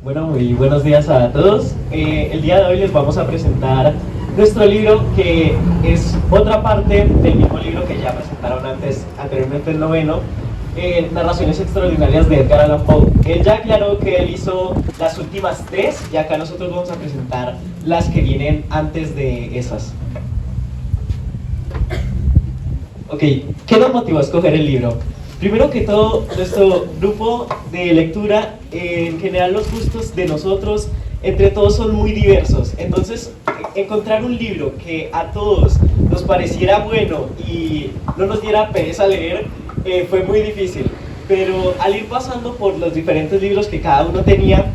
Bueno, muy buenos días a todos. El día de hoy les vamos a presentar nuestro libro, que es otra parte del mismo libro que ya presentaron anteriormente el noveno, Narraciones Extraordinarias de Edgar Allan Poe. Él ya aclaró que él hizo las últimas tres y acá nosotros vamos a presentar las que vienen antes de esas. Ok, ¿qué nos motivó a escoger el libro? Primero que todo, nuestro grupo de lectura, en general los gustos de nosotros, entre todos son muy diversos. Entonces, encontrar un libro que a todos nos pareciera bueno y no nos diera pereza leer, fue muy difícil. Pero al ir pasando por los diferentes libros que cada uno tenía,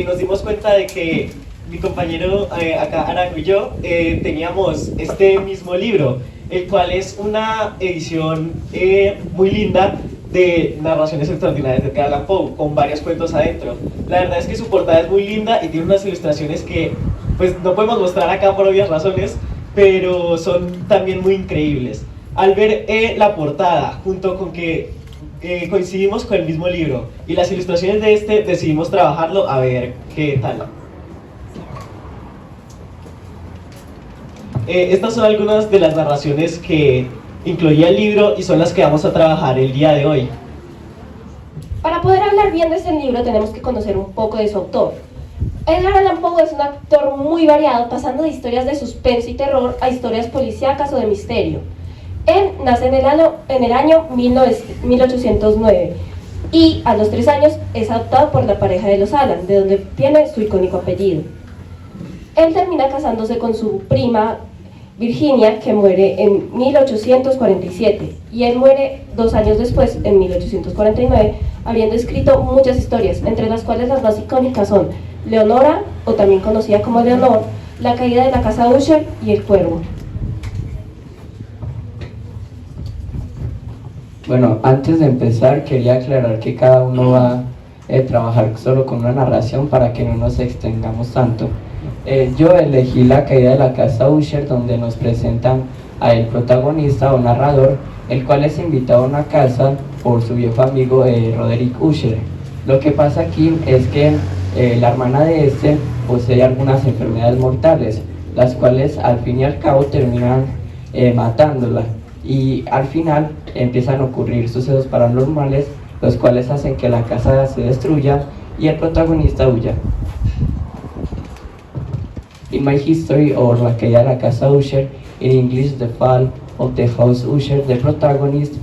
nos dimos cuenta de que mi compañero acá, Arango, y yo, teníamos este mismo libro, el cual es una edición muy linda de Narraciones Extraordinarias de Edgar Allan Poe, con varios cuentos adentro. La verdad es que su portada es muy linda y tiene unas ilustraciones que pues no podemos mostrar acá por obvias razones, pero son también muy increíbles. Al ver la portada, junto con que coincidimos con el mismo libro y las ilustraciones de este, decidimos trabajarlo a ver qué tal. Estas son algunas de las narraciones que incluía el libro y son las que vamos a trabajar el día de hoy. Para poder hablar bien de este libro tenemos que conocer un poco de su autor. Edgar Allan Poe es un autor muy variado, pasando de historias de suspenso y terror a historias policíacas o de misterio. Él nace en el año 1809 y a los 3 años es adoptado por la pareja de los Allan, de donde tiene su icónico apellido. Él termina casándose con su prima Virginia, que muere en 1847, y él muere 2 años después, en 1849, habiendo escrito muchas historias, entre las cuales las más icónicas son Leonora, o también conocida como Leonor, La caída de la casa Usher y El cuervo. Bueno, antes de empezar quería aclarar que cada uno va a trabajar solo con una narración para que no nos extendamos tanto. Yo elegí La caída de la casa Usher, donde nos presentan a el protagonista o narrador, el cual es invitado a una casa por su viejo amigo Roderick Usher. Lo que pasa aquí es que la hermana de este posee algunas enfermedades mortales, las cuales al fin y al cabo terminan matándola, y al final empiezan a ocurrir sucesos paranormales, los cuales hacen que la casa se destruya y el protagonista huya. In my history, or La caída de la casa Usher, in English, The Fall of the House Usher, the protagonist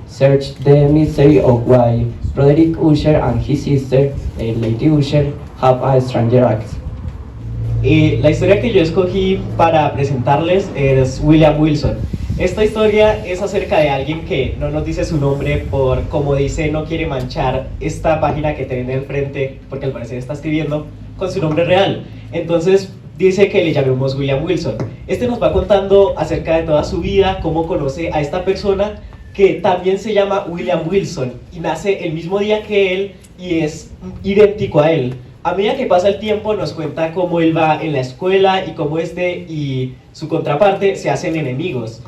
searched the mystery of why Roderick Usher and his sister, Lady Usher, have a stranger act. La historia que yo escogí para presentarles es William Wilson. Esta historia es acerca de alguien que no nos dice su nombre por, como dice, no quiere manchar esta página que tiene al frente, porque al parecer está escribiendo con su nombre real. Entonces dice que le llamemos William Wilson. Este nos va contando acerca de toda su vida, cómo conoce a esta persona que también se llama William Wilson y nace el mismo día que él y es idéntico a él. A medida que pasa el tiempo nos cuenta cómo él va en la escuela y cómo este y su contraparte se hacen enemigos.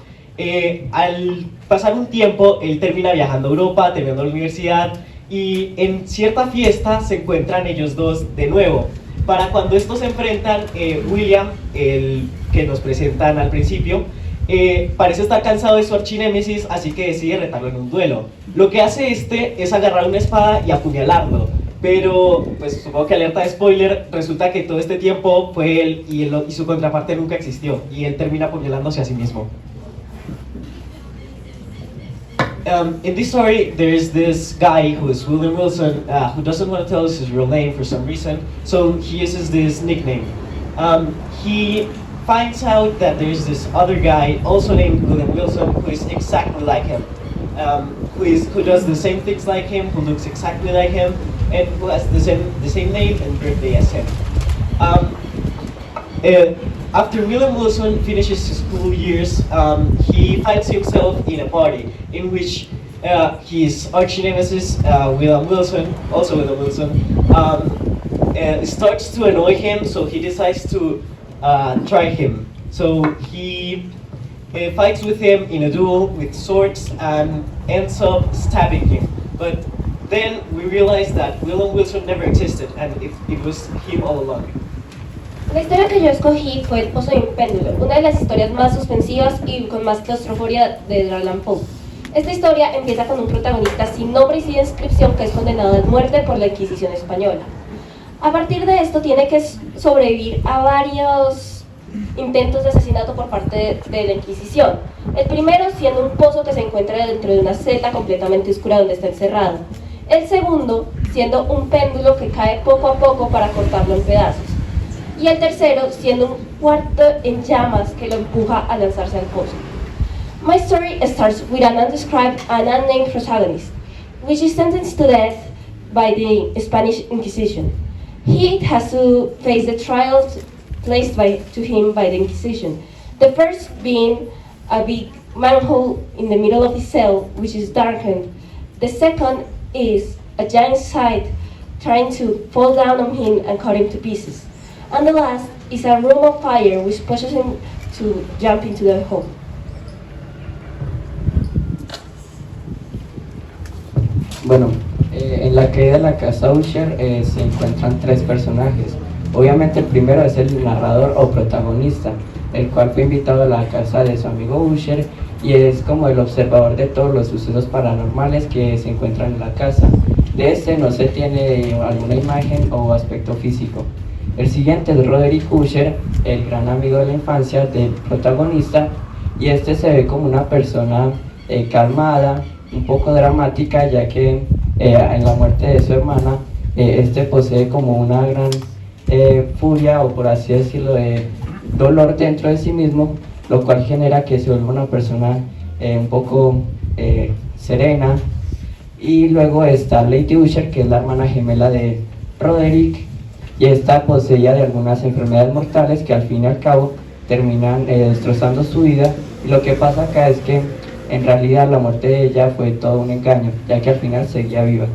Al pasar un tiempo, él termina viajando a Europa, terminando la universidad, y en cierta fiesta se encuentran ellos dos de nuevo. Para cuando estos se enfrentan, William, el que nos presentan al principio, parece estar cansado de su archinémesis, así que decide retarlo en un duelo. Lo que hace este es agarrar una espada y apuñalarlo, pero pues supongo que alerta de spoiler, resulta que todo este tiempo fue él y su contraparte nunca existió, y él termina apuñalándose a sí mismo. In this story, there is this guy who is William Wilson, who doesn't want to tell us his real name for some reason, so he uses this nickname. He finds out that there's this other guy, also named William Wilson, who is exactly like him, who does the same things like him, who looks exactly like him, and who has the same name and birthday as him. After William Wilson finishes his school years, he finds himself in a party in which his arch-nemesis, William Wilson, also William Wilson, starts to annoy him, so he decides to try him. So he fights with him in a duel with swords and ends up stabbing him. But Then we realized that William Wilson never existed and it was him all along. La historia que yo escogí fue El pozo de un péndulo, una de las historias más suspensivas y con más claustrofobia de Edgar Allan Poe. Esta historia empieza con un protagonista sin nombre y sin inscripción que es condenado a muerte por la Inquisición española. A partir de esto tiene que sobrevivir a varios intentos de asesinato por parte de la Inquisición. El primero siendo un pozo que se encuentra dentro de una celda completamente oscura donde está encerrado. El segundo siendo un péndulo que cae poco a poco para cortarlo en pedazos. Y el tercero siendo un cuarto en llamas que lo empuja a lanzarse al pozo. My story starts with an undescribed and unnamed protagonist, which is sentenced to death by the Spanish Inquisition. He has to face the trials placed to him by the Inquisition. The first being a big manhole in the middle of his cell, which is darkened. The second is a giant scythe trying to fall down on him and cut him to pieces. And the last is a room of fire which pushes him to jump into the hole. Bueno, en la caída de la casa Usher se encuentran tres personajes. Obviamente el primero es el narrador o protagonista, el cual fue invitado a la casa de su amigo Usher y es como el observador de todos los sucesos paranormales que se encuentran en la casa. De este no se tiene alguna imagen o aspecto físico. El siguiente es Roderick Usher, el gran amigo de la infancia del protagonista, y este se ve como una persona calmada, un poco dramática, ya que en la muerte de su hermana, este posee como una gran furia, o por así decirlo, de dolor dentro de sí mismo, lo cual genera que se vuelva una persona un poco serena. Y luego está Lady Usher, que es la hermana gemela de Roderick, y esta poseía de algunas enfermedades mortales que al fin y al cabo terminan destrozando su vida. Y lo que pasa acá es que en realidad la muerte de ella fue todo un engaño, ya que al final seguía viva.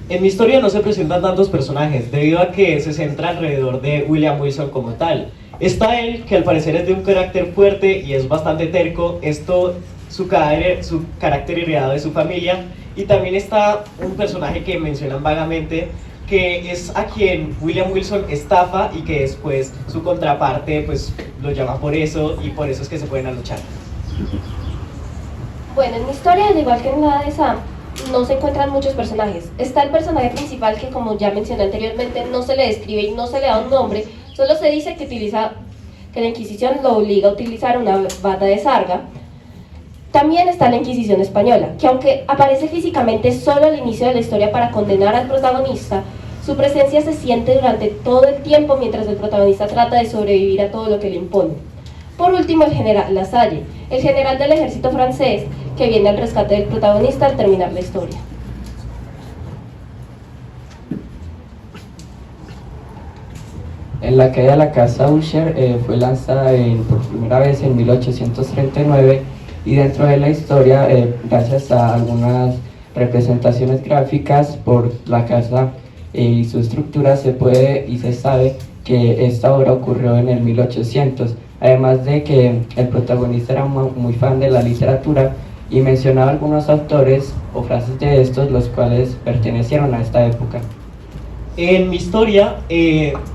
En mi historia no se presentan tantos personajes, debido a que se centra alrededor de William Wilson como tal. Está él, que al parecer es de un carácter fuerte y es bastante terco, su carácter heredado de su familia, y también está un personaje que mencionan vagamente, que es a quien William Wilson estafa y que después su contraparte pues lo llama por eso y por eso es que se pueden a luchar. Bueno, en mi historia, al igual que en la de Sam, no se encuentran muchos personajes. Está el personaje principal que, como ya mencioné anteriormente, no se le describe y no se le da un nombre, solo se dice que la Inquisición lo obliga a utilizar una bata de sarga. También está la Inquisición española, que aunque aparece físicamente solo al inicio de la historia para condenar al protagonista, su presencia se siente durante todo el tiempo mientras el protagonista trata de sobrevivir a todo lo que le impone. Por último, el general Lasalle, el general del ejército francés que viene al rescate del protagonista al terminar la historia. En la caída de la casa Usher fue lanzada por primera vez en 1839 y dentro de la historia, gracias a algunas representaciones gráficas por la casa y su estructura, se puede y se sabe que esta obra ocurrió en el 1800, además de que el protagonista era muy fan de la literatura y mencionaba algunos autores o frases de estos los cuales pertenecieron a esta época. En mi historia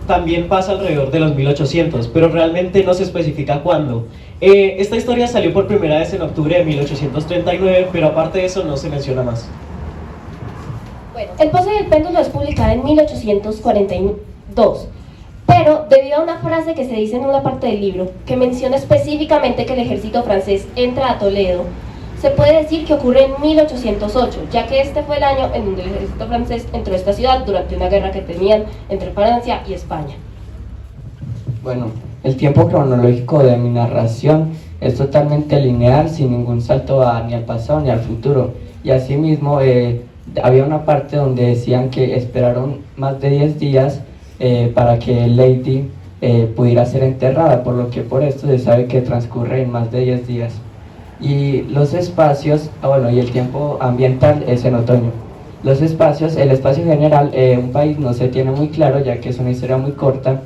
también pasa alrededor de los 1800, pero realmente no se especifica cuándo. Esta historia salió por primera vez en octubre de 1839, pero aparte de eso no se menciona más. Bueno, El pozo y el péndulo es publicada en 1842, pero debido a una frase que se dice en una parte del libro, que menciona específicamente que el ejército francés entra a Toledo, se puede decir que ocurre en 1808, ya que este fue el año en donde el ejército francés entró a esta ciudad durante una guerra que tenían entre Francia y España. Bueno, el tiempo cronológico de mi narración es totalmente lineal, sin ningún salto ni al pasado ni al futuro. Y asimismo, había una parte donde decían que esperaron más de 10 días para que Lady pudiera ser enterrada, por lo que por esto se sabe que transcurre en más de 10 días. Y los espacios, y el tiempo ambiental es en otoño. Los espacios, el espacio general, un país no se tiene muy claro, ya que es una historia muy corta,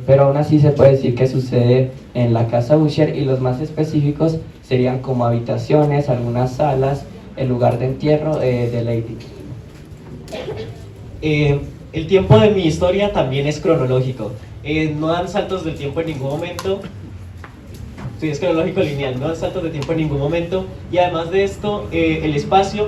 pero aún así se puede decir que sucede en la casa Usher, y los más específicos serían como habitaciones, algunas salas el lugar de entierro de Lady. El tiempo de mi historia también es cronológico. No dan saltos del tiempo en ningún momento. Sí, es cronológico lineal, no dan saltos de tiempo en ningún momento. Y además de esto, el espacio,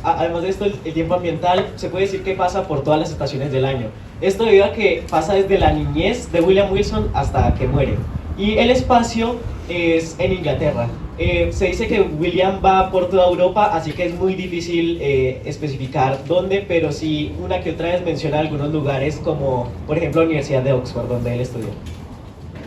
además de esto, el tiempo ambiental, se puede decir que pasa por todas las estaciones del año. Esto debido a que pasa desde la niñez de William Wilson hasta que muere. Y el espacio es en Inglaterra. Se dice que William va por toda Europa, así que es muy difícil especificar dónde, pero sí una que otra vez menciona algunos lugares como, por ejemplo, la Universidad de Oxford, donde él estudió.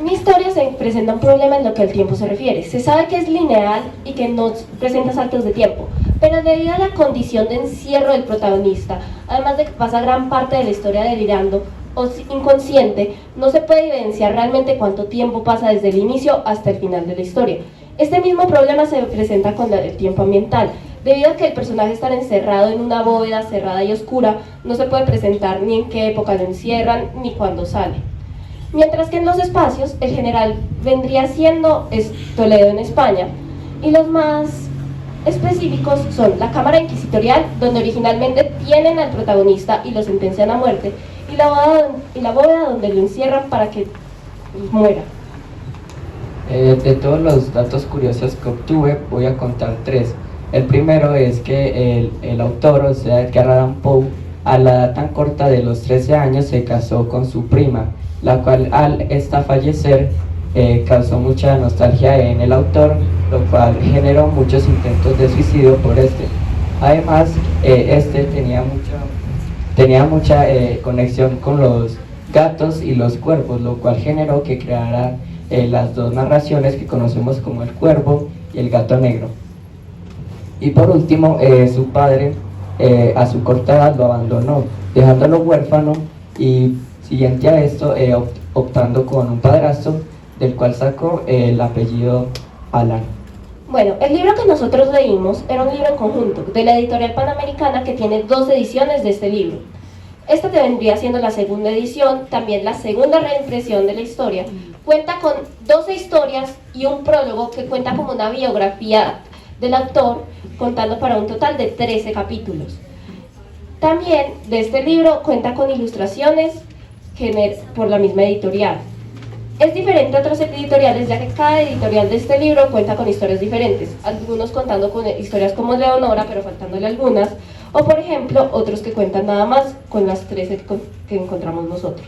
Mi historia se presenta un problema en lo que al tiempo se refiere. Se sabe que es lineal y que no presenta saltos de tiempo, pero debido a la condición de encierro del protagonista, además de que pasa gran parte de la historia delirando o inconsciente, no se puede evidenciar realmente cuánto tiempo pasa desde el inicio hasta el final de la historia. Este mismo problema se presenta con el tiempo ambiental. Debido a que el personaje está encerrado en una bóveda cerrada y oscura, no se puede presentar ni en qué época lo encierran ni cuándo sale. Mientras que en los espacios, el general vendría siendo Toledo en España, y los más específicos son la cámara inquisitorial, donde originalmente tienen al protagonista y lo sentencian a muerte, y la bóveda donde lo encierran para que muera. De todos los datos curiosos que obtuve, voy a contar 3. El primero es que el autor, o sea, Edgar Allan Poe, a la edad tan corta de los 13 años se casó con su prima, la cual al esta fallecer causó mucha nostalgia en el autor, lo cual generó muchos intentos de suicidio por este. Además, este tenía mucha conexión con los gatos y los cuervos, lo cual generó que creara las dos narraciones que conocemos como El Cuervo y El Gato Negro. Y por último, su padre a su corta edad lo abandonó, dejándolo huérfano, y siguiente a esto, optando con un padrastro, del cual sacó el apellido Allan. Bueno, el libro que nosotros leímos era un libro en conjunto de la editorial Panamericana, que tiene 2 ediciones de este libro. Esta te vendría siendo la segunda edición, también la segunda reimpresión de la historia. Cuenta con 12 historias y un prólogo que cuenta como una biografía del autor, contando para un total de 13 capítulos. También de este libro cuenta con ilustraciones por la misma editorial. Es diferente a otras editoriales, ya que cada editorial de este libro cuenta con historias diferentes, algunos contando con historias como Leonora, pero faltándole algunas, o por ejemplo, otros que cuentan nada más con las 13 que encontramos nosotros.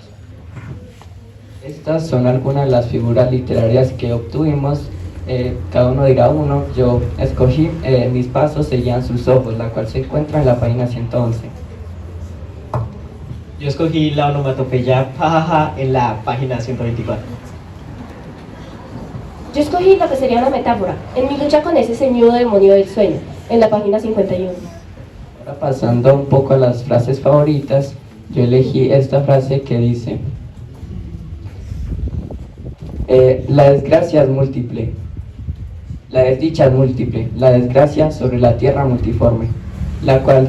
Estas son algunas de las figuras literarias que obtuvimos, cada uno dirá uno. Yo escogí Mis pasos seguían sus ojos, la cual se encuentra en la página 111. Yo escogí la onomatopeya jajaja en la página 124. Yo escogí lo que sería una metáfora, en mi lucha con ese ceñudo demonio del sueño, en la página 51. Ahora, pasando un poco a las frases favoritas, yo elegí esta frase que dice: la desgracia es múltiple, la desdicha es múltiple, la desgracia sobre la tierra multiforme, la cual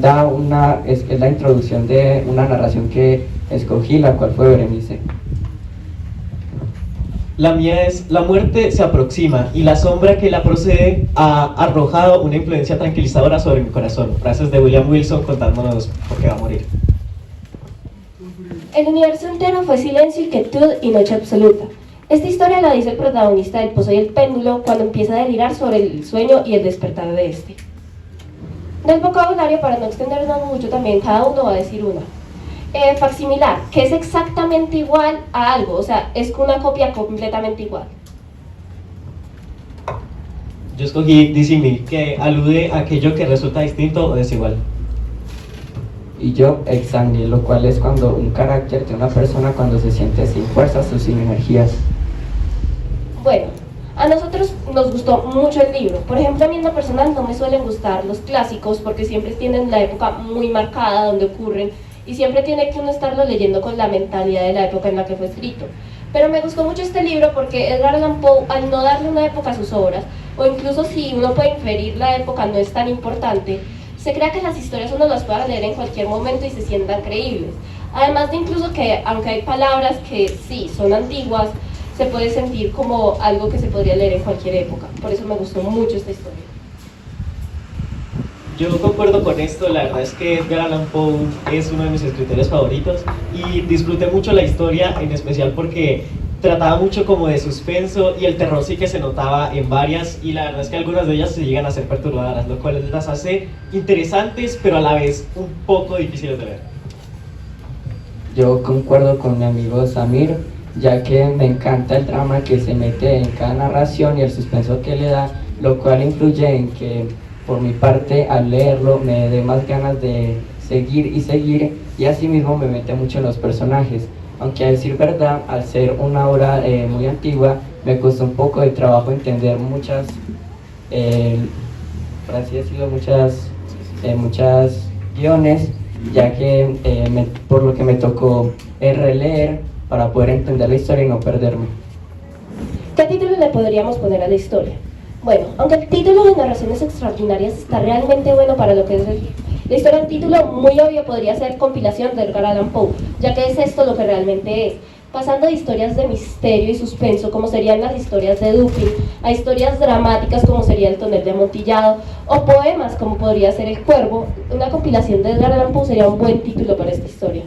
es la introducción de una narración que escogí, la cual fue Berenice. La mía es: la muerte se aproxima y la sombra que la procede ha arrojado una influencia tranquilizadora sobre mi corazón. Frases de William Wilson contándonos por qué va a morir. El universo entero fue silencio, inquietud y noche absoluta. Esta historia la dice el protagonista del Pozo y el Péndulo cuando empieza a delirar sobre el sueño y el despertar de este. Del vocabulario, para no extendernos mucho, también cada uno va a decir una. Facsimilar, que es exactamente igual a algo, o sea, es una copia completamente igual. Yo escogí disímil, que alude a aquello que resulta distinto o desigual. Y yo exsangue, lo cual es cuando un carácter de una persona cuando se siente sin fuerzas o sin energías. Bueno, a nosotros nos gustó mucho el libro. Por ejemplo, a mí en lo personal no me suelen gustar los clásicos porque siempre tienen la época muy marcada donde ocurren, y siempre tiene que uno estarlo leyendo con la mentalidad de la época en la que fue escrito. Pero me gustó mucho este libro porque Edgar Allan Poe, al no darle una época a sus obras, o incluso si uno puede inferir la época no es tan importante, se crea que las historias uno las pueda leer en cualquier momento y se sientan creíbles. Además de incluso que, aunque hay palabras que sí son antiguas, se puede sentir como algo que se podría leer en cualquier época. Por eso me gustó mucho esta historia. Yo concuerdo con esto, la verdad es que Edgar Allan Poe es uno de mis escritores favoritos y disfruté mucho la historia, en especial porque trataba mucho como de suspenso y el terror sí que se notaba en varias, y la verdad es que algunas de ellas se llegan a ser perturbadoras, lo cual las hace interesantes pero a la vez un poco difíciles de ver. Yo concuerdo con mi amigo Samir, ya que me encanta el drama que se mete en cada narración y el suspenso que le da, lo cual influye en que, por mi parte, al leerlo me dé más ganas de seguir y seguir, y asimismo me mete mucho en los personajes. Aunque a decir verdad, al ser una obra muy antigua, me costó un poco de trabajo entender muchas, por así decirlo, muchas guiones, ya que por lo que me tocó releer para poder entender la historia y no perderme. ¿Qué título le podríamos poner a la historia? Bueno, aunque el título de Narraciones Extraordinarias está realmente bueno para lo que es la historia, un título muy obvio podría ser Compilación de Edgar Allan Poe, ya que es esto lo que realmente es, pasando de historias de misterio y suspenso, como serían las historias de Dupin, a historias dramáticas, como sería El tonel de Amontillado, o poemas, como podría ser El Cuervo. Una compilación de Edgar Allan Poe sería un buen título para esta historia.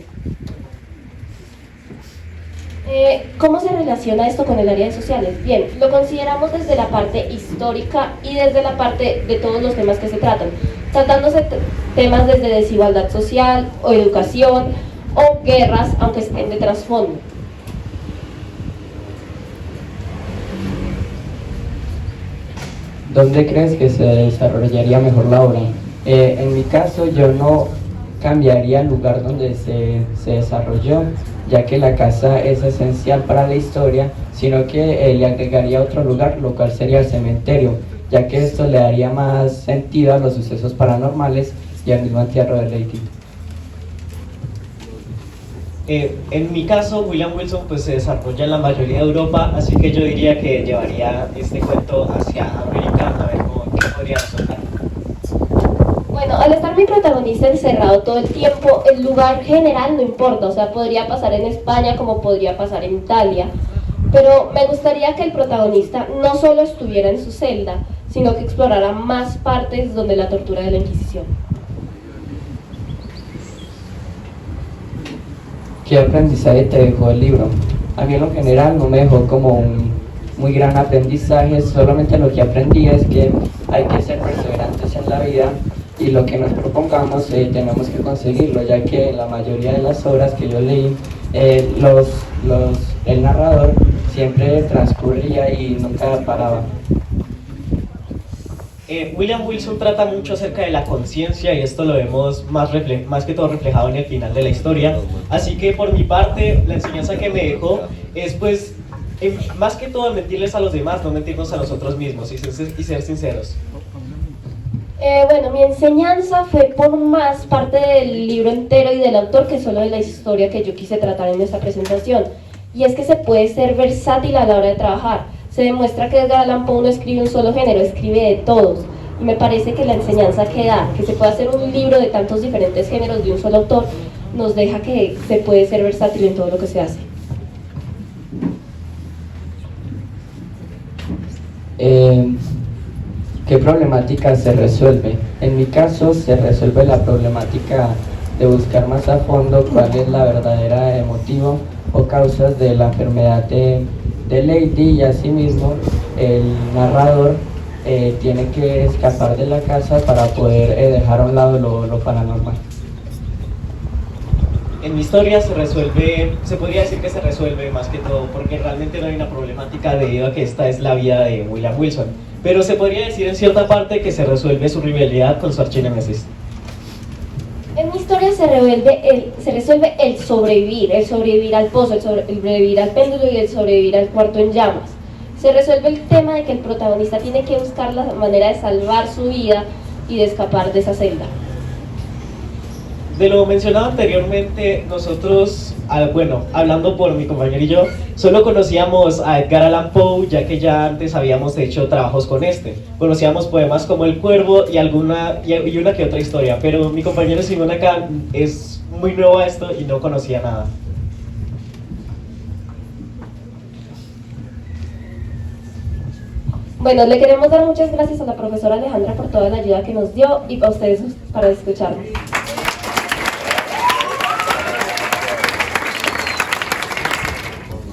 ¿Cómo se relaciona esto con el área de sociales? Bien, lo consideramos desde la parte histórica y desde la parte de todos los temas que se tratan, tratándose temas desde desigualdad social o educación o guerras, aunque estén de trasfondo. ¿Dónde crees que se desarrollaría mejor la obra? En mi caso, yo no cambiaría el lugar donde se desarrolló, ya que la casa es esencial para la historia, sino que le agregaría otro lugar, lo cual sería el cementerio, ya que esto le daría más sentido a los sucesos paranormales y al mismo entierro de Lady. En mi caso, William Wilson pues, se desarrolla en la mayoría de Europa, así que yo diría que llevaría este cuento hacia América a ver qué podría resultar. Bueno, al estar mi protagonista encerrado todo el tiempo, el lugar general no importa, o sea, podría pasar en España como podría pasar en Italia, pero me gustaría que el protagonista no solo estuviera en su celda, sino que explorara más partes donde la tortura de la Inquisición. ¿Qué aprendizaje te dejó el libro? A mí en lo general no me dejó como un muy gran aprendizaje, solamente lo que aprendí es que hay que ser perseverantes en la vida y lo que nos propongamos tenemos que conseguirlo, ya que en la mayoría de las obras que yo leí, el narrador siempre transcurría y nunca paraba. William Wilson trata mucho acerca de la conciencia y esto lo vemos más que todo reflejado en el final de la historia, así que por mi parte la enseñanza que me dejó es pues más que todo mentirles a los demás, no mentirnos a nosotros mismos y ser sinceros. Bueno, mi enseñanza fue por más parte del libro entero y del autor que solo de la historia que yo quise tratar en esta presentación, y es que se puede ser versátil a la hora de trabajar. Se demuestra que Edgar Allan Poe no escribe un solo género, escribe de todos, y me parece que la enseñanza que da, que se puede hacer un libro de tantos diferentes géneros de un solo autor, nos deja que se puede ser versátil en todo lo que se hace. ¿Qué problemática se resuelve? En mi caso se resuelve la problemática de buscar más a fondo cuál es la verdadera motivo o causas de la enfermedad de Lady, y asimismo el narrador tiene que escapar de la casa para poder dejar a un lado lo paranormal. En mi historia se podría decir que se resuelve más que todo porque realmente no hay una problemática debido a que esta es la vida de William Wilson, pero se podría decir en cierta parte que se resuelve su rivalidad con su archinémesis. En mi historia se resuelve el sobrevivir al pozo, el sobrevivir al péndulo y el sobrevivir al cuarto en llamas. Se resuelve el tema de que el protagonista tiene que buscar la manera de salvar su vida y de escapar de esa celda. De lo mencionado anteriormente, nosotros, hablando por mi compañero y yo, solo conocíamos a Edgar Allan Poe, ya que ya antes habíamos hecho trabajos con este. Conocíamos poemas como El Cuervo y una que otra historia, pero mi compañero Simón acá es muy nuevo a esto y no conocía nada. Bueno, le queremos dar muchas gracias a la profesora Alejandra por toda la ayuda que nos dio y a ustedes para escucharnos.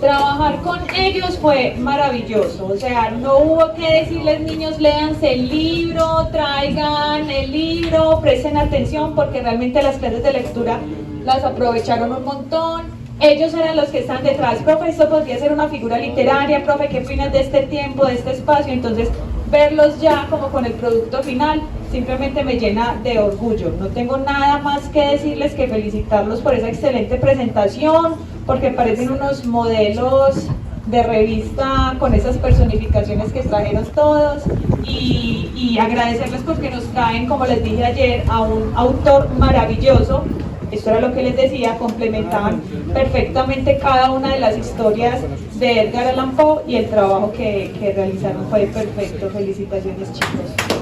Trabajar con ellos fue maravilloso, o sea, no hubo que decirles niños léanse el libro, traigan el libro, presten atención porque realmente las clases de lectura las aprovecharon un montón. Ellos eran los que están detrás, profe, esto podría ser una figura literaria, profe, ¿qué opinas de este tiempo, de este espacio? Entonces, verlos ya como con el producto final simplemente me llena de orgullo. No tengo nada más que decirles que felicitarlos por esa excelente presentación, porque parecen unos modelos de revista con esas personificaciones que trajeron todos y agradecerles porque nos traen, como les dije ayer, a un autor maravilloso. Esto era lo que les decía, complementaban perfectamente cada una de las historias de Edgar Allan Poe y el trabajo que realizaron fue perfecto. Felicitaciones, chicos.